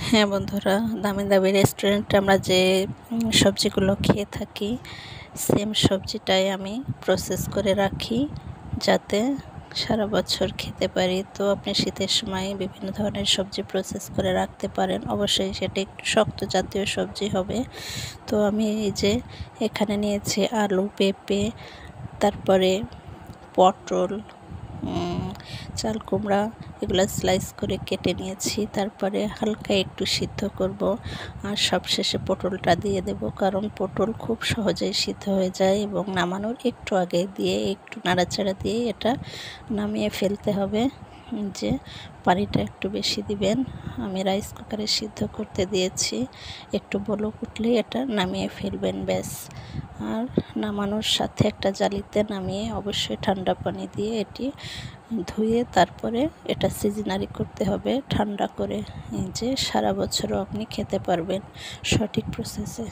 হ্যাঁ বন্ধুরা, দামি দামি রেস্টুরেন্টে আমরা যে সবজিগুলো খেয়ে থাকি সেম সবজিটাই আমি প্রসেস করে রাখি যাতে সারা বছর খেতে পারি। তো আপনি শীতের সময় বিভিন্ন ধরনের সবজি প্রসেস করে রাখতে পারেন, অবশ্যই সেটা একটু শক্ত জাতীয় সবজি হবে। তো আমি এই যে এখানে নিয়েছি আলু, পেঁপে, তারপরে পটল, চাল কুমড়া, এগুলো স্লাইস করে কেটে নিয়েছি। তারপরে হালকা একটু সিদ্ধ করব, আর সবশেষে পটলটা দিয়ে দেব, কারণ পটল খুব সহজেই সিদ্ধ হয়ে যায় এবং নামানোর একটু আগে দিয়ে একটু নাড়াচাড়া দিয়ে এটা নামিয়ে ফেলতে হবে। যে পানিটা একটু বেশি দিবেন। আমি রাইস কুকারে সিদ্ধ করতে দিয়েছি, একটু বলক উঠলে এটা নামিয়ে ফেলবেন, ব্যাস। আর নামানোর সাথে একটা জালিতে নামিয়ে অবশ্যই ঠান্ডা পানি দিয়ে এটি ধুয়ে তারপরে এটা সিজনারি করতে হবে ঠান্ডা করে, যে সারা বছরও আপনি খেতে পারবেন সঠিক প্রসেসে।